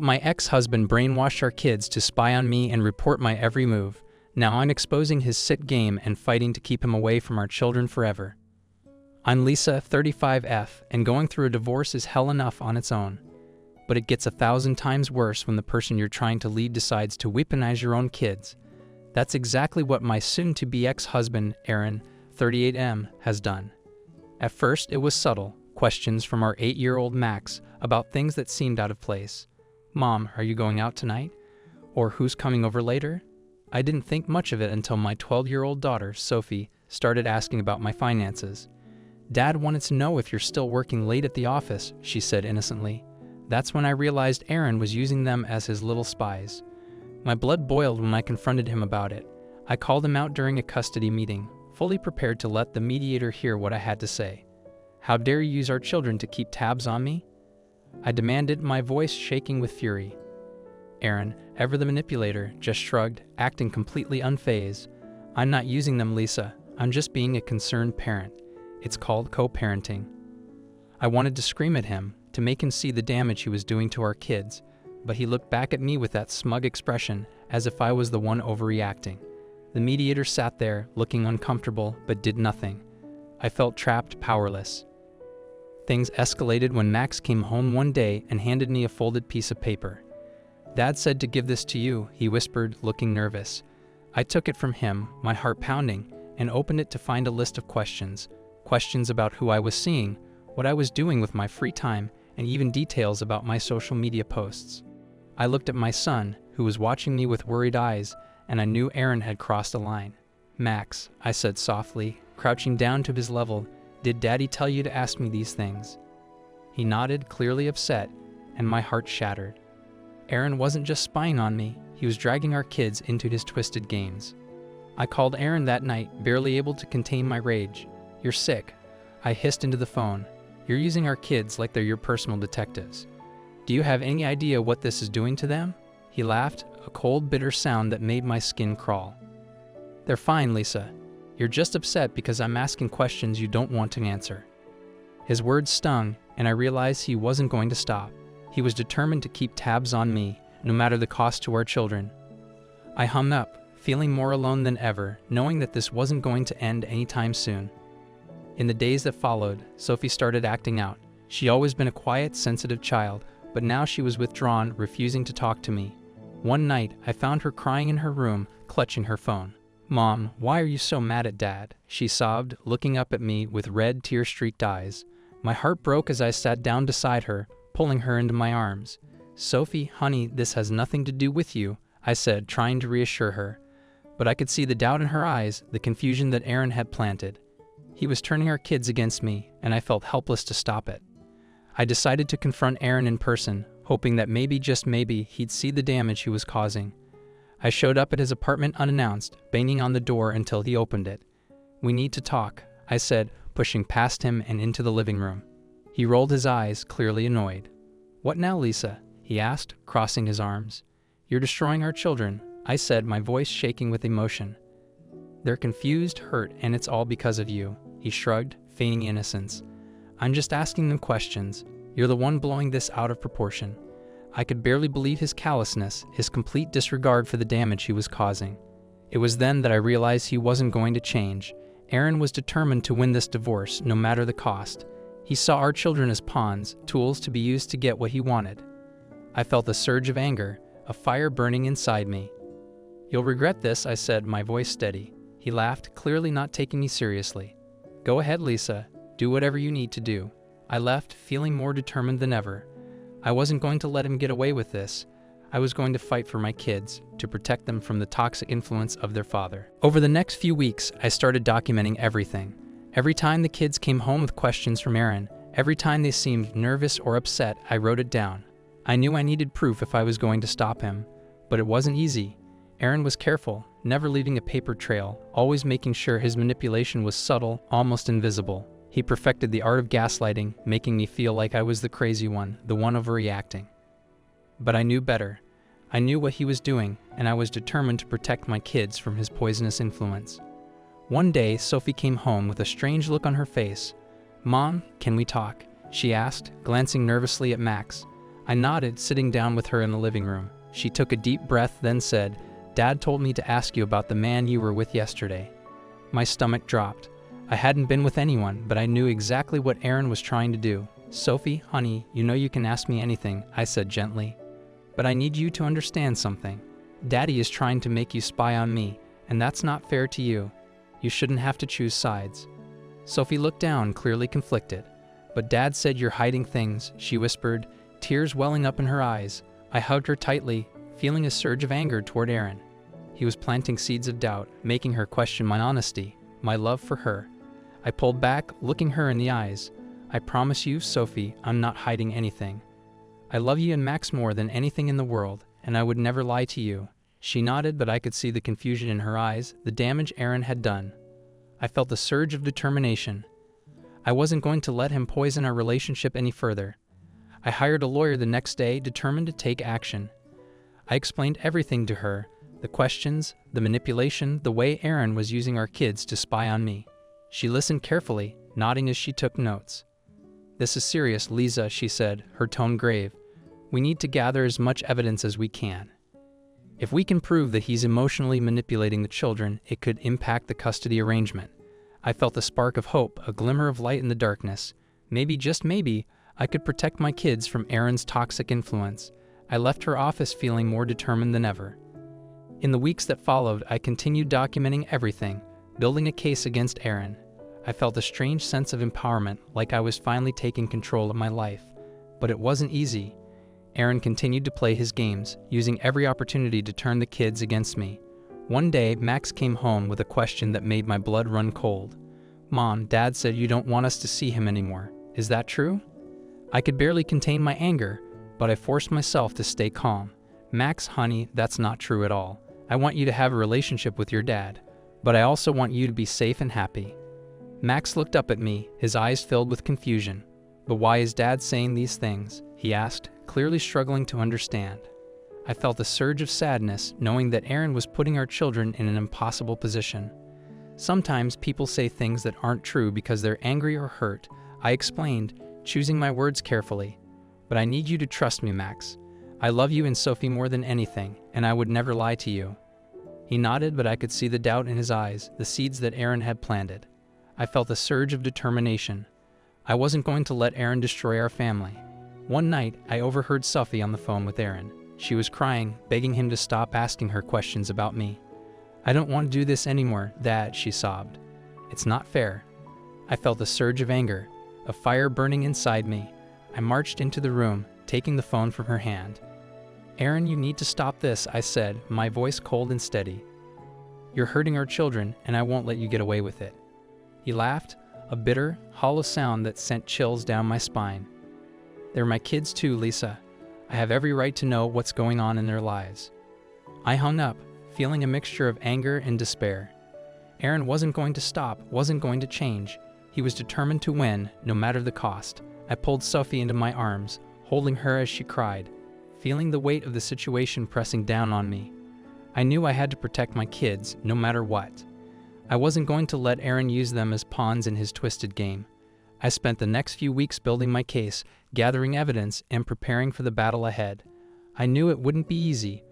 My ex-husband brainwashed our kids to spy on me and report my every move. Now I'm exposing his sick game and fighting to keep him away from our children forever. I'm Lisa, 35F, and going through a divorce is hell enough on its own. But it gets 1,000 times worse when the person you're trying to lead decides to weaponize your own kids. That's exactly what my soon-to-be ex-husband, Aaron, 38M, has done. At first, it was subtle, questions from our 8-year-old Max about things that seemed out of place. Mom, are you going out tonight? Or who's coming over later? I didn't think much of it until my 12-year-old daughter, Sophie, started asking about my finances. Dad wanted to know if you're still working late at the office, she said innocently. That's when I realized Aaron was using them as his little spies. My blood boiled when I confronted him about it. I called him out during a custody meeting, fully prepared to let the mediator hear what I had to say. How dare you use our children to keep tabs on me? I demanded, my voice shaking with fury. Aaron, ever the manipulator, just shrugged, acting completely unfazed. I'm not using them, Lisa. I'm just being a concerned parent. It's called co-parenting. I wanted to scream at him, to make him see the damage he was doing to our kids, but he looked back at me with that smug expression, as if I was the one overreacting. The mediator sat there, looking uncomfortable, but did nothing. I felt trapped, powerless. Things escalated when Max came home one day and handed me a folded piece of paper. Dad said to give this to you, he whispered, looking nervous. I took it from him, my heart pounding, and opened it to find a list of questions. Questions about who I was seeing, what I was doing with my free time, and even details about my social media posts. I looked at my son, who was watching me with worried eyes, and I knew Aaron had crossed a line. Max, I said softly, crouching down to his level, did Daddy tell you to ask me these things? He nodded, clearly upset, and my heart shattered. Aaron wasn't just spying on me, he was dragging our kids into his twisted games. I called Aaron that night, barely able to contain my rage. You're sick, I hissed into the phone. You're using our kids like they're your personal detectives. Do you have any idea what this is doing to them? He laughed, a cold, bitter sound that made my skin crawl. They're fine, Lisa. You're just upset because I'm asking questions you don't want to answer. His words stung, and I realized he wasn't going to stop. He was determined to keep tabs on me, no matter the cost to our children. I hung up, feeling more alone than ever, knowing that this wasn't going to end anytime soon. In the days that followed, Sophie started acting out. She'd always been a quiet, sensitive child, but now she was withdrawn, refusing to talk to me. One night, I found her crying in her room, clutching her phone. Mom, why are you so mad at Dad? She sobbed, looking up at me with red, tear-streaked eyes. My heart broke as I sat down beside her, pulling her into my arms. Sophie, honey, this has nothing to do with you, I said, trying to reassure her. But I could see the doubt in her eyes, the confusion that Aaron had planted. He was turning our kids against me, and I felt helpless to stop it. I decided to confront Aaron in person, hoping that maybe, just maybe, he'd see the damage he was causing. I showed up at his apartment unannounced, banging on the door until he opened it. We need to talk, I said, pushing past him and into the living room. He rolled his eyes, clearly annoyed. What now, Lisa? He asked, crossing his arms. You're destroying our children, I said, my voice shaking with emotion. They're confused, hurt, and it's all because of you, he shrugged, feigning innocence. I'm just asking them questions. You're the one blowing this out of proportion. I could barely believe his callousness, his complete disregard for the damage he was causing. It was then that I realized he wasn't going to change. Aaron was determined to win this divorce, no matter the cost. He saw our children as pawns, tools to be used to get what he wanted. I felt a surge of anger, a fire burning inside me. You'll regret this, I said, my voice steady. He laughed, clearly not taking me seriously. Go ahead, Lisa. Do whatever you need to do. I left, feeling more determined than ever. I wasn't going to let him get away with this. I was going to fight for my kids, to protect them from the toxic influence of their father. Over the next few weeks, I started documenting everything. Every time the kids came home with questions from Aaron, every time they seemed nervous or upset, I wrote it down. I knew I needed proof if I was going to stop him, but it wasn't easy. Aaron was careful, never leaving a paper trail, always making sure his manipulation was subtle, almost invisible. He perfected the art of gaslighting, making me feel like I was the crazy one, the one overreacting. But I knew better. I knew what he was doing, and I was determined to protect my kids from his poisonous influence. One day, Sophie came home with a strange look on her face. Mom, can we talk? She asked, glancing nervously at Max. I nodded, sitting down with her in the living room. She took a deep breath, then said, "Dad told me to ask you about the man you were with yesterday." My stomach dropped. I hadn't been with anyone, but I knew exactly what Aaron was trying to do. "Sophie, honey, you know you can ask me anything," I said gently. "But I need you to understand something. Daddy is trying to make you spy on me, and that's not fair to you. You shouldn't have to choose sides." Sophie looked down, clearly conflicted. "But Dad said you're hiding things," she whispered, tears welling up in her eyes. I hugged her tightly, feeling a surge of anger toward Aaron. He was planting seeds of doubt, making her question my honesty, my love for her. I pulled back, looking her in the eyes. "I promise you, Sophie, I'm not hiding anything. I love you and Max more than anything in the world, and I would never lie to you." She nodded, but I could see the confusion in her eyes, the damage Aaron had done. I felt a surge of determination. I wasn't going to let him poison our relationship any further. I hired a lawyer the next day, determined to take action. I explained everything to her, the questions, the manipulation, the way Aaron was using our kids to spy on me. She listened carefully, nodding as she took notes. "This is serious, Lisa," she said, her tone grave. "We need to gather as much evidence as we can. If we can prove that he's emotionally manipulating the children, it could impact the custody arrangement." I felt a spark of hope, a glimmer of light in the darkness. Maybe, just maybe, I could protect my kids from Aaron's toxic influence. I left her office feeling more determined than ever. In the weeks that followed, I continued documenting everything, building a case against Aaron. I felt a strange sense of empowerment, like I was finally taking control of my life. But it wasn't easy. Aaron continued to play his games, using every opportunity to turn the kids against me. One day, Max came home with a question that made my blood run cold. "Mom, Dad said you don't want us to see him anymore. Is that true?" I could barely contain my anger, but I forced myself to stay calm. "Max, honey, that's not true at all. I want you to have a relationship with your dad, but I also want you to be safe and happy." Max looked up at me, his eyes filled with confusion. "But why is Dad saying these things?" he asked, clearly struggling to understand. I felt a surge of sadness, knowing that Aaron was putting our children in an impossible position. "Sometimes people say things that aren't true because they're angry or hurt," I explained, choosing my words carefully. "But I need you to trust me, Max. I love you and Sophie more than anything, and I would never lie to you." He nodded, but I could see the doubt in his eyes, the seeds that Aaron had planted. I felt a surge of determination. I wasn't going to let Aaron destroy our family. One night, I overheard Sophie on the phone with Aaron. She was crying, begging him to stop asking her questions about me. "I don't want to do this anymore, Dad," she sobbed. "It's not fair." I felt a surge of anger, a fire burning inside me. I marched into the room, taking the phone from her hand. "Aaron, you need to stop this," I said, my voice cold and steady. "You're hurting our children, and I won't let you get away with it." He laughed, a bitter, hollow sound that sent chills down my spine. "They're my kids too, Lisa. I have every right to know what's going on in their lives." I hung up, feeling a mixture of anger and despair. Aaron wasn't going to stop, wasn't going to change. He was determined to win, no matter the cost. I pulled Sophie into my arms, holding her as she cried, feeling the weight of the situation pressing down on me. I knew I had to protect my kids, no matter what. I wasn't going to let Aaron use them as pawns in his twisted game. I spent the next few weeks building my case, gathering evidence, and preparing for the battle ahead. I knew it wouldn't be easy,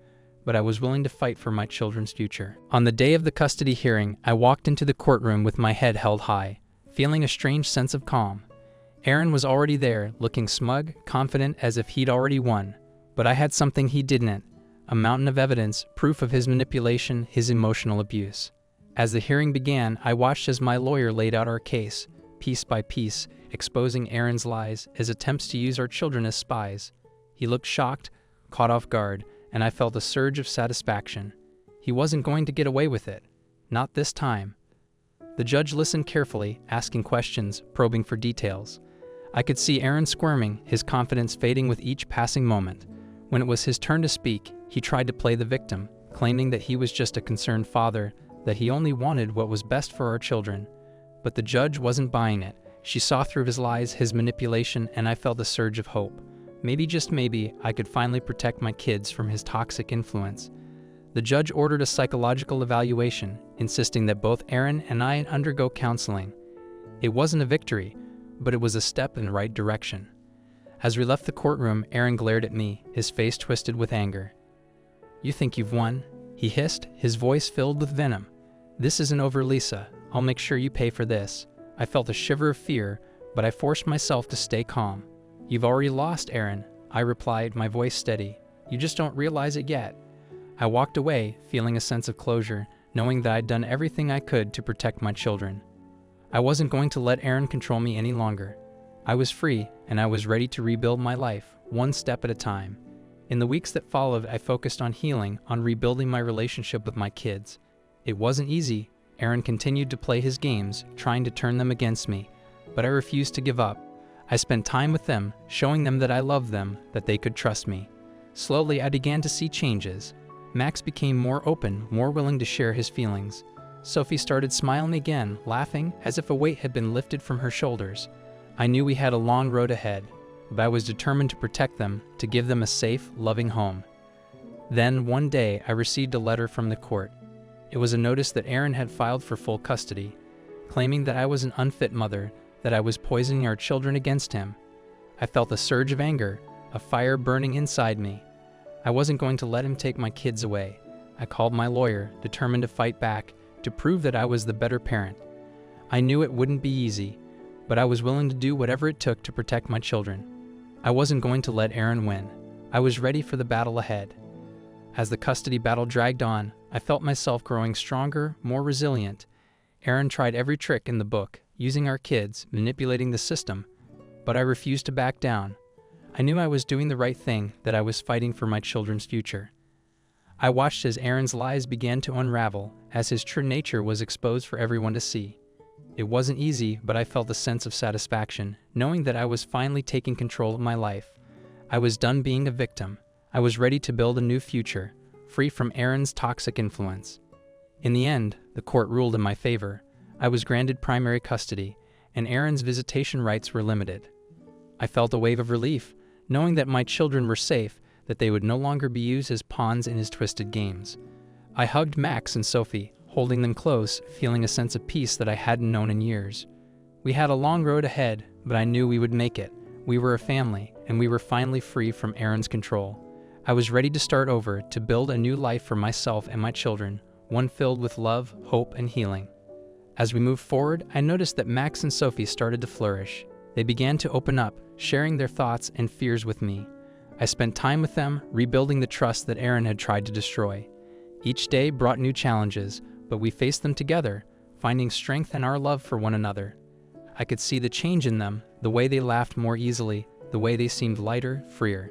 but I was willing to fight for my children's future. On the day of the custody hearing, I walked into the courtroom with my head held high, feeling a strange sense of calm. Aaron was already there, looking smug, confident, as if he'd already won. But I had something he didn't, a mountain of evidence, proof of his manipulation, his emotional abuse. As the hearing began, I watched as my lawyer laid out our case, piece by piece, exposing Aaron's lies, his attempts to use our children as spies. He looked shocked, caught off guard, and I felt a surge of satisfaction. He wasn't going to get away with it. Not this time. The judge listened carefully, asking questions, probing for details. I could see Aaron squirming, his confidence fading with each passing moment. When it was his turn to speak, he tried to play the victim, claiming that he was just a concerned father, that he only wanted what was best for our children. But the judge wasn't buying it. She saw through his lies, his manipulation, and I felt a surge of hope. Maybe, just maybe, I could finally protect my kids from his toxic influence. The judge ordered a psychological evaluation, insisting that both Aaron and I undergo counseling. It wasn't a victory, but it was a step in the right direction. As we left the courtroom, Aaron glared at me, his face twisted with anger. "You think you've won?" he hissed, his voice filled with venom. "This isn't over, Lisa. I'll make sure you pay for this." I felt a shiver of fear, but I forced myself to stay calm. "You've already lost, Aaron," I replied, my voice steady. "You just don't realize it yet." I walked away, feeling a sense of closure, knowing that I'd done everything I could to protect my children. I wasn't going to let Aaron control me any longer. I was free, and I was ready to rebuild my life, one step at a time. In the weeks that followed, I focused on healing, on rebuilding my relationship with my kids. It wasn't easy. Aaron continued to play his games, trying to turn them against me, but I refused to give up. I spent time with them, showing them that I loved them, that they could trust me. Slowly, I began to see changes. Max became more open, more willing to share his feelings. Sophie started smiling again, laughing, as if a weight had been lifted from her shoulders. I knew we had a long road ahead, but I was determined to protect them, to give them a safe, loving home. Then, one day, I received a letter from the court. It was a notice that Aaron had filed for full custody, claiming that I was an unfit mother, that I was poisoning our children against him. I felt a surge of anger, a fire burning inside me. I wasn't going to let him take my kids away. I called my lawyer, determined to fight back, to prove that I was the better parent. I knew it wouldn't be easy, but I was willing to do whatever it took to protect my children. I wasn't going to let Aaron win. I was ready for the battle ahead. As the custody battle dragged on, I felt myself growing stronger, more resilient. Aaron tried every trick in the book, using our kids, manipulating the system, but I refused to back down. I knew I was doing the right thing, that I was fighting for my children's future. I watched as Aaron's lies began to unravel, as his true nature was exposed for everyone to see. It wasn't easy, but I felt a sense of satisfaction, knowing that I was finally taking control of my life. I was done being a victim. I was ready to build a new future, free from Aaron's toxic influence. In the end, the court ruled in my favor. I was granted primary custody, and Aaron's visitation rights were limited. I felt a wave of relief, knowing that my children were safe, that they would no longer be used as pawns in his twisted games. I hugged Max and Sophie, holding them close, feeling a sense of peace that I hadn't known in years. We had a long road ahead, but I knew we would make it. We were a family, and we were finally free from Aaron's control. I was ready to start over, to build a new life for myself and my children, one filled with love, hope, and healing. As we moved forward, I noticed that Max and Sophie started to flourish. They began to open up, sharing their thoughts and fears with me. I spent time with them, rebuilding the trust that Aaron had tried to destroy. Each day brought new challenges, but we faced them together, finding strength in our love for one another. I could see the change in them, the way they laughed more easily, the way they seemed lighter, freer.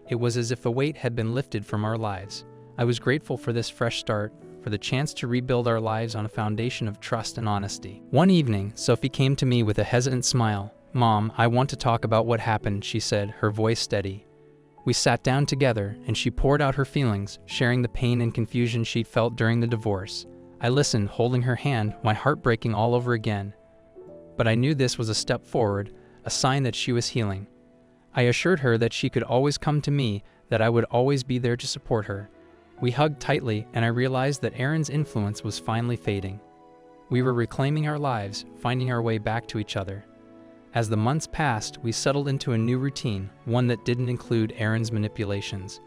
It was as if a weight had been lifted from our lives. I was grateful for this fresh start, for the chance to rebuild our lives on a foundation of trust and honesty. One evening, Sophie came to me with a hesitant smile. "Mom, I want to talk about what happened," she said, her voice steady. We sat down together, and she poured out her feelings, sharing the pain and confusion she'd felt during the divorce. I listened, holding her hand, my heart breaking all over again. But I knew this was a step forward, a sign that she was healing. I assured her that she could always come to me, that I would always be there to support her. We hugged tightly, and I realized that Aaron's influence was finally fading. We were reclaiming our lives, finding our way back to each other. As the months passed, we settled into a new routine, one that didn't include Aaron's manipulations.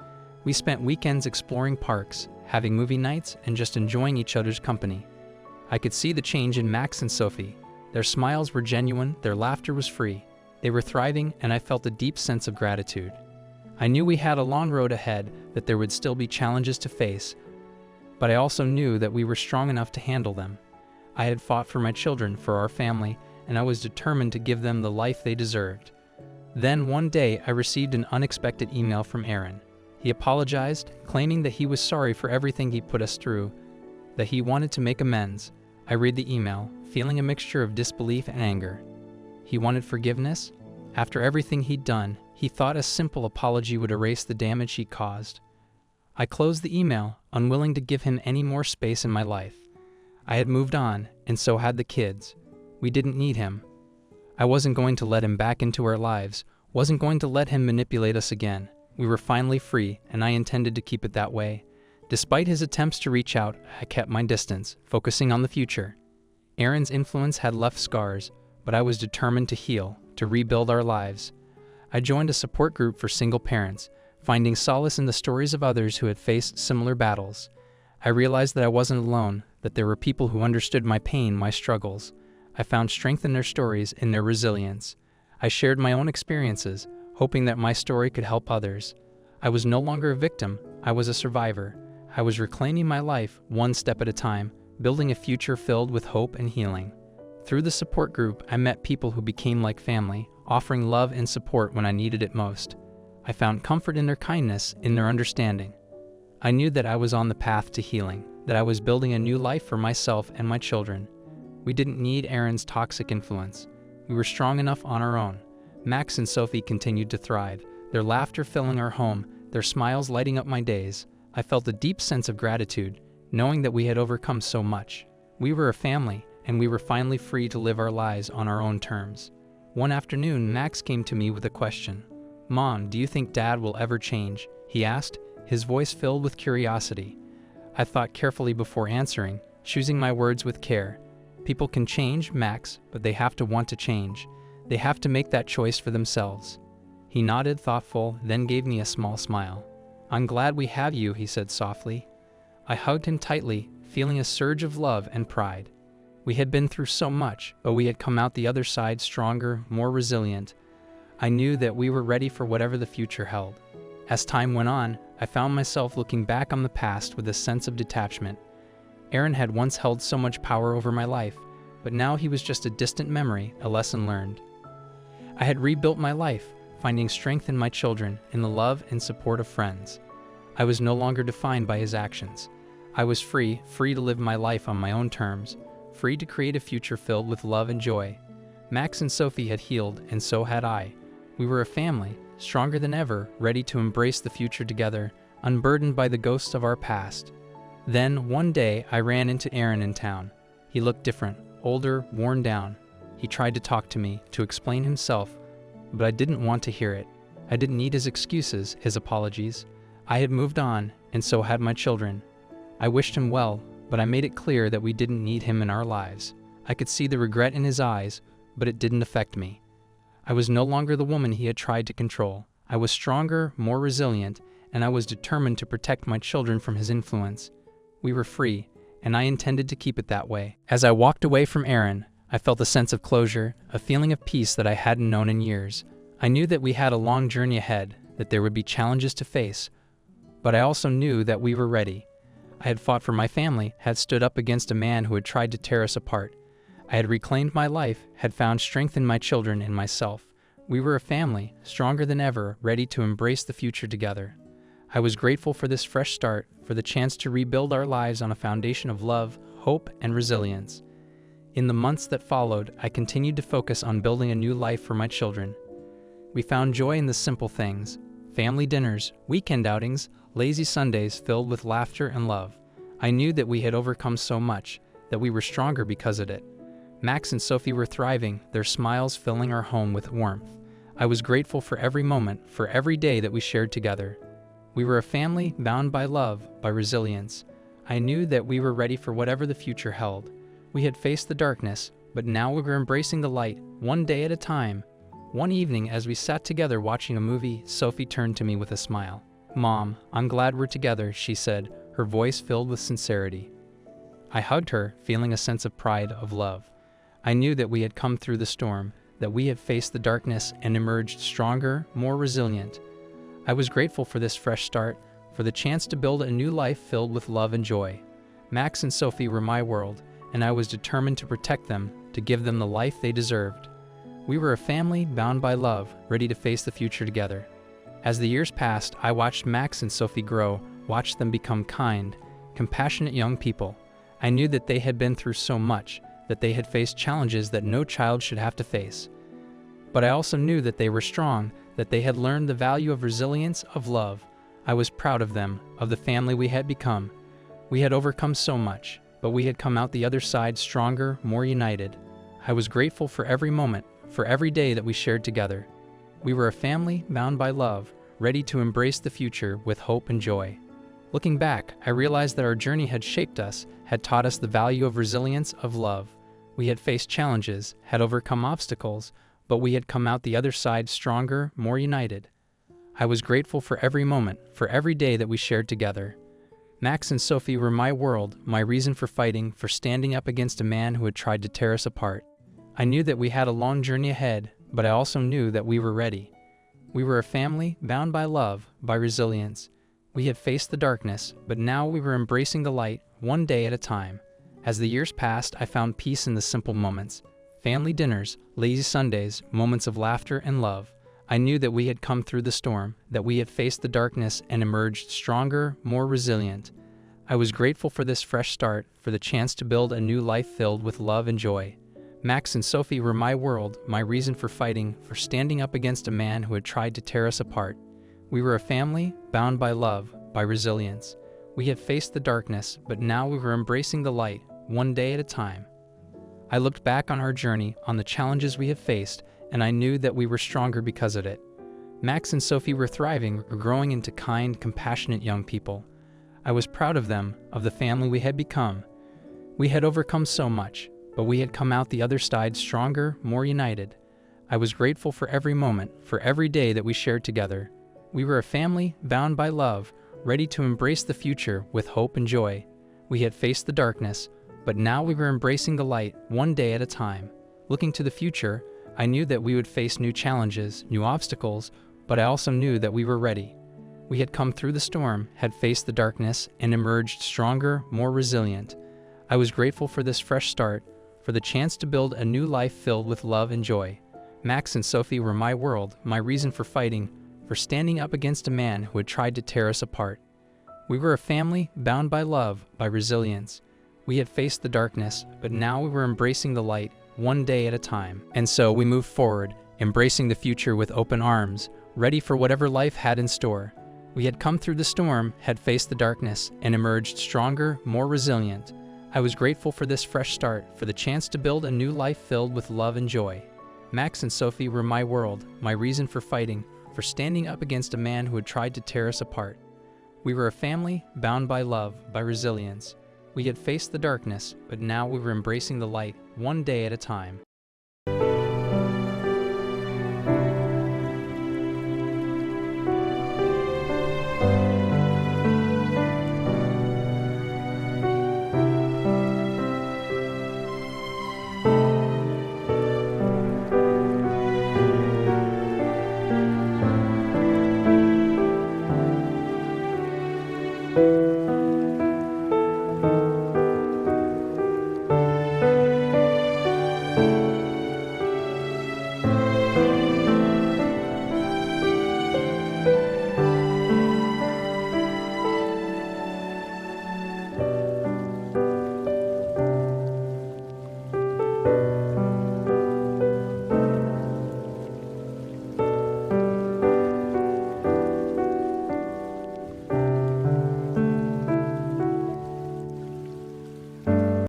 We spent weekends exploring parks, having movie nights, and just enjoying each other's company. I could see the change in Max and Sophie. Their smiles were genuine, their laughter was free. They were thriving, and I felt a deep sense of gratitude. I knew we had a long road ahead, that there would still be challenges to face, but I also knew that we were strong enough to handle them. I had fought for my children, for our family, and I was determined to give them the life they deserved. Then one day I received an unexpected email from Aaron. He apologized, claiming that he was sorry for everything he put us through, that he wanted to make amends. I read the email, feeling a mixture of disbelief and anger. He wanted forgiveness? After everything he'd done, he thought a simple apology would erase the damage he caused. I closed the email, unwilling to give him any more space in my life. I had moved on, and so had the kids. We didn't need him. I wasn't going to let him back into our lives, wasn't going to let him manipulate us again. We were finally free, and I intended to keep it that way. Despite his attempts to reach out, I kept my distance, focusing on the future. Aaron's influence had left scars, but I was determined to heal, to rebuild our lives. I joined a support group for single parents, finding solace in the stories of others who had faced similar battles. I realized that I wasn't alone, that there were people who understood my pain, my struggles. I found strength in their stories, in their resilience. I shared my own experiences, hoping that my story could help others. I was no longer a victim, I was a survivor. I was reclaiming my life one step at a time, building a future filled with hope and healing. Through the support group, I met people who became like family, offering love and support when I needed it most. I found comfort in their kindness, in their understanding. I knew that I was on the path to healing, that I was building a new life for myself and my children. We didn't need Aaron's toxic influence. We were strong enough on our own. Max and Sophie continued to thrive, their laughter filling our home, their smiles lighting up my days. I felt a deep sense of gratitude, knowing that we had overcome so much. We were a family, and we were finally free to live our lives on our own terms. One afternoon, Max came to me with a question. "Mom, do you think Dad will ever change?" he asked, his voice filled with curiosity. I thought carefully before answering, choosing my words with care. People can change, Max, but they have to want to change. They have to make that choice for themselves. He nodded, thoughtful, then gave me a small smile. "I'm glad we have you," he said softly. I hugged him tightly, feeling a surge of love and pride. We had been through so much, but we had come out the other side stronger, more resilient. I knew that we were ready for whatever the future held. As time went on, I found myself looking back on the past with a sense of detachment. Aaron had once held so much power over my life, but now he was just a distant memory, a lesson learned. I had rebuilt my life, finding strength in my children, in the love and support of friends. I was no longer defined by his actions. I was free to live my life on my own terms, free to create a future filled with love and joy. Max and Sophie had healed, and so had I. We were a family, stronger than ever, ready to embrace the future together, unburdened by the ghosts of our past. Then, one day, I ran into Aaron in town. He looked different, older, worn down. He tried to talk to me, to explain himself, but I didn't want to hear it. I didn't need his excuses, his apologies. I had moved on, and so had my children. I wished him well, but I made it clear that we didn't need him in our lives. I could see the regret in his eyes, but it didn't affect me. I was no longer the woman he had tried to control. I was stronger, more resilient, and I was determined to protect my children from his influence. We were free, and I intended to keep it that way. As I walked away from Aaron, I felt a sense of closure, a feeling of peace that I hadn't known in years. I knew that we had a long journey ahead, that there would be challenges to face, but I also knew that we were ready. I had fought for my family, had stood up against a man who had tried to tear us apart. I had reclaimed my life, had found strength in my children and myself. We were a family, stronger than ever, ready to embrace the future together. I was grateful for this fresh start, for the chance to rebuild our lives on a foundation of love, hope, and resilience. In the months that followed, I continued to focus on building a new life for my children. We found joy in the simple things: family dinners, weekend outings, lazy Sundays filled with laughter and love. I knew that we had overcome so much, that we were stronger because of it. Max and Sophie were thriving, their smiles filling our home with warmth. I was grateful for every moment, for every day that we shared together. We were a family bound by love, by resilience. I knew that we were ready for whatever the future held. We had faced the darkness, but now we were embracing the light, one day at a time. One evening, as we sat together watching a movie, Sophie turned to me with a smile. "Mom, I'm glad we're together," she said, her voice filled with sincerity. I hugged her, feeling a sense of pride, of love. I knew that we had come through the storm, that we had faced the darkness and emerged stronger, more resilient. I was grateful for this fresh start, for the chance to build a new life filled with love and joy. Max and Sophie were my world, and I was determined to protect them, to give them the life they deserved. We were a family bound by love, ready to face the future together. As the years passed, I watched Max and Sophie grow, watched them become kind, compassionate young people. I knew that they had been through so much, that they had faced challenges that no child should have to face. But I also knew that they were strong, that they had learned the value of resilience, of love. I was proud of them, of the family we had become. We had overcome so much, but we had come out the other side stronger, more united. I was grateful for every moment, for every day that we shared together. We were a family bound by love, ready to embrace the future with hope and joy. Looking back, I realized that our journey had shaped us, had taught us the value of resilience, of love. We had faced challenges, had overcome obstacles, but we had come out the other side stronger, more united. I was grateful for every moment, for every day that we shared together. Max and Sophie were my world, my reason for fighting, for standing up against a man who had tried to tear us apart. I knew that we had a long journey ahead, but I also knew that we were ready. We were a family bound by love, by resilience. We had faced the darkness, but now we were embracing the light, one day at a time. As the years passed, I found peace in the simple moments. Family dinners, lazy Sundays, moments of laughter and love. I knew that we had come through the storm, that we had faced the darkness and emerged stronger, more resilient. I was grateful for this fresh start, for the chance to build a new life filled with love and joy. Max and Sophie were my world, my reason for fighting, for standing up against a man who had tried to tear us apart. We were a family, bound by love, by resilience. We had faced the darkness, but now we were embracing the light, one day at a time. I looked back on our journey, on the challenges we had faced, and I knew that we were stronger because of it. Max and Sophie were thriving, were growing into kind, compassionate young people. I was proud of them, of the family we had become. We had overcome so much, but we had come out the other side stronger, more united. I was grateful for every moment, for every day that we shared together. We were a family bound by love, ready to embrace the future with hope and joy. We had faced the darkness, but now we were embracing the light, one day at a time. Looking to the future, I knew that we would face new challenges, new obstacles, but I also knew that we were ready. We had come through the storm, had faced the darkness, and emerged stronger, more resilient. I was grateful for this fresh start, for the chance to build a new life filled with love and joy. Max and Sophie were my world, my reason for fighting, for standing up against a man who had tried to tear us apart. We were a family bound by love, by resilience. We had faced the darkness, but now we were embracing the light, one day at a time. And so we moved forward, embracing the future with open arms, ready for whatever life had in store. We had come through the storm, had faced the darkness, and emerged stronger, more resilient. I was grateful for this fresh start, for the chance to build a new life filled with love and joy. Max and Sophie were my world, my reason for fighting, for standing up against a man who had tried to tear us apart. We were a family bound by love, by resilience. We had faced the darkness, but now we were embracing the light, one day at a time.